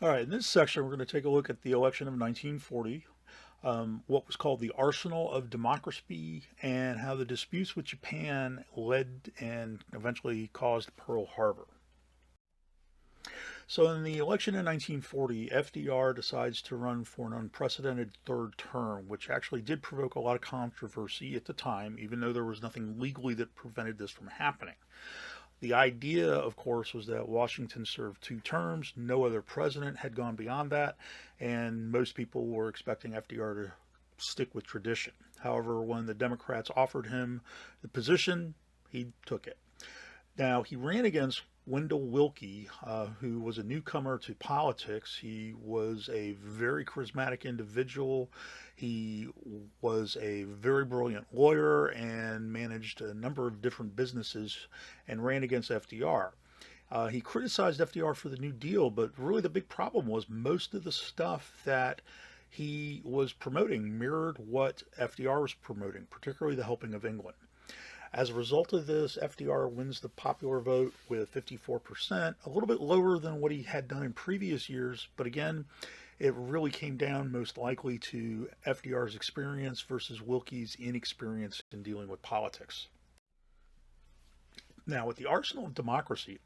All right, in this section, we're going to take a look at the election of 1940, what was called the Arsenal of Democracy, and how the disputes with Japan led and eventually caused Pearl Harbor. So, in the election in 1940, FDR decides to run for an unprecedented third term, which actually did provoke a lot of controversy at the time, even though there was nothing legally that prevented this from happening. The idea, of course, was that Washington served two terms. No other president had gone beyond that, and most people were expecting FDR to stick with tradition. However, when the Democrats offered him the position, he took it. Now, he ran against Wendell Willkie, who was a newcomer to politics. He was a very charismatic individual. He was a very brilliant lawyer and managed a number of different businesses and ran against FDR. He criticized FDR for the New Deal, but really the big problem was most of the stuff that he was promoting mirrored what FDR was promoting, particularly the helping of England. As a result of this, FDR wins the popular vote with 54%, a little bit lower than what he had done in previous years, but again, it really came down most likely to FDR's experience versus Willkie's inexperience in dealing with politics. Now, with the Arsenal of Democracy,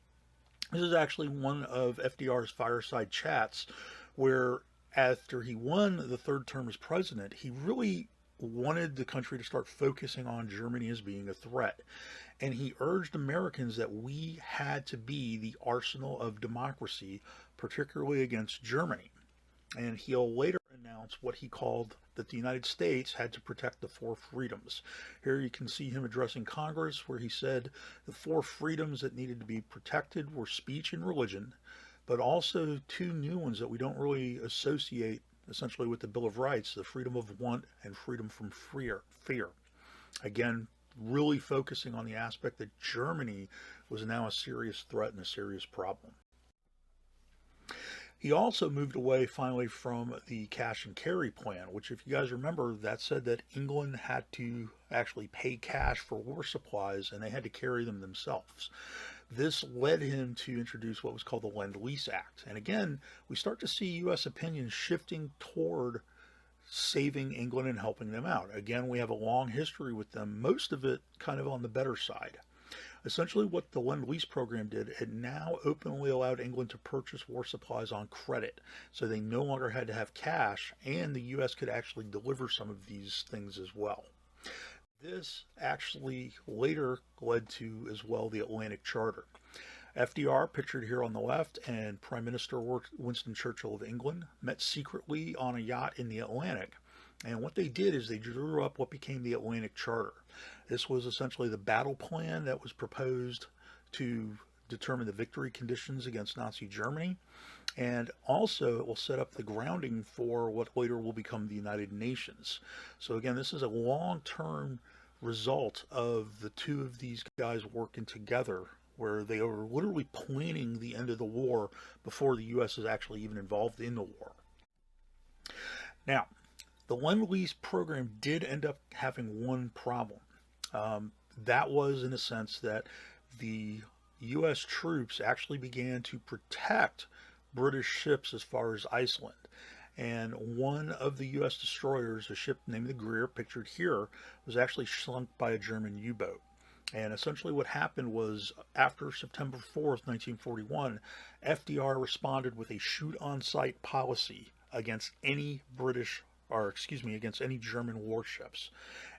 this is actually one of FDR's fireside chats where, after he won the third term as president, he really wanted the country to start focusing on Germany as being a threat. And he urged Americans that we had to be the arsenal of democracy, particularly against Germany. And he'll later announce what he called that the United States had to protect the four freedoms. Here you can see him addressing Congress, where he said the four freedoms that needed to be protected were speech and religion, but also two new ones that we don't really associate essentially with the Bill of Rights: the freedom of want and freedom from fear. Again, really focusing on the aspect that Germany was now a serious threat and a serious problem. He also moved away finally from the cash and carry plan, which, if you guys remember, that said that England had to actually pay cash for war supplies and they had to carry them themselves. This led him to introduce what was called the Lend-Lease Act. And again, we start to see U.S. opinion shifting toward saving England and helping them out. Again, we have a long history with them, most of it kind of on the better side. Essentially, what the Lend-Lease program did, it now openly allowed England to purchase war supplies on credit. So they no longer had to have cash, and the U.S. could actually deliver some of these things as well. This actually later led to, as well, the Atlantic Charter. FDR, pictured here on the left, and Prime Minister Winston Churchill of England met secretly on a yacht in the Atlantic. And what they did is they drew up what became the Atlantic Charter. This was essentially the battle plan that was proposed to determine the victory conditions against Nazi Germany. And also, it will set up the grounding for what later will become the United Nations. So, again, this is a long term result of the two of these guys working together, where they were literally planning the end of the war before the U.S. is actually even involved in the war. Now, the Lend-Lease program did end up having one problem. That was, in a sense, that the U.S. troops actually began to protect British ships as far as Iceland. And one of the U.S. destroyers, a ship named the Greer, pictured here, was actually sunk by a German U-boat. And essentially what happened was, after September 4th, 1941, FDR responded with a shoot-on-sight policy against any against any German warships.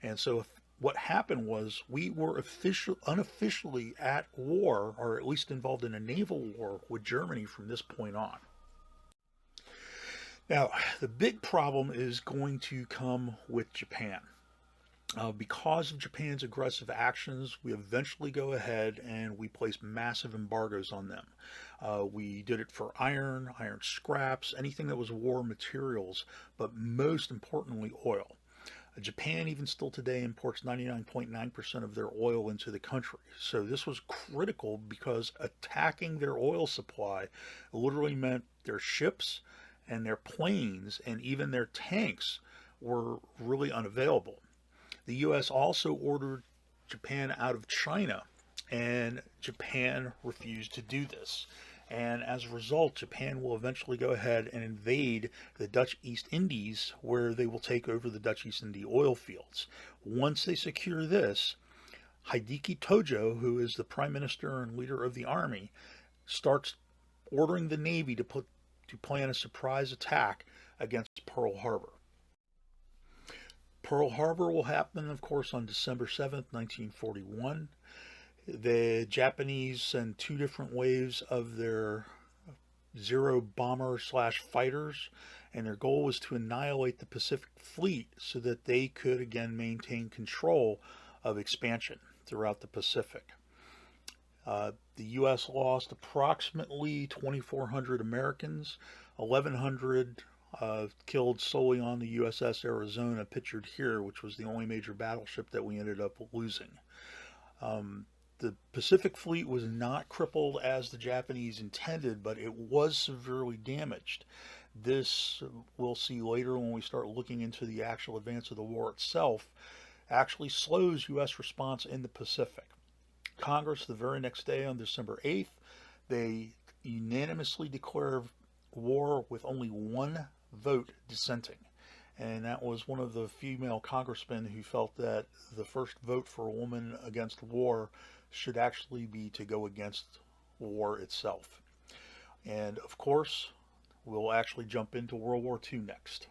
And so what happened was we were unofficially at war, or at least involved in a naval war with Germany from this point on. Now, the big problem is going to come with Japan. Because of Japan's aggressive actions, we eventually go ahead and we place massive embargoes on them. We did it for iron scraps, anything that was war materials, but most importantly, oil. Japan, even still today, imports 99.9% of their oil into the country. So this was critical because attacking their oil supply literally meant their ships and their planes and even their tanks were really unavailable. The U.S. also ordered Japan out of China, and Japan refused to do this. And as a result, Japan will eventually go ahead and invade the Dutch East Indies, where they will take over the Dutch East India oil fields. Once they secure this, Hideki Tojo, who is the prime minister and leader of the army, starts ordering the Navy to plan a surprise attack against Pearl Harbor. Pearl Harbor will happen, of course, on December 7th, 1941. The Japanese send two different waves of their Zero bomber slash fighters, and their goal was to annihilate the Pacific Fleet so that they could again maintain control of expansion throughout the Pacific. The U.S. lost approximately 2,400 Americans, 1,100 killed solely on the USS Arizona, pictured here, which was the only major battleship that we ended up losing. The Pacific Fleet was not crippled as the Japanese intended, but it was severely damaged. This we'll see later when we start looking into the actual advance of the war itself, actually slows U.S. response in the Pacific. Congress, the very next day on December 8th, they unanimously declare war with only one vote dissenting. And that was one of the female congressmen who felt that the first vote for a woman against war should actually be to go against war itself. And of course, we'll actually jump into World War II next.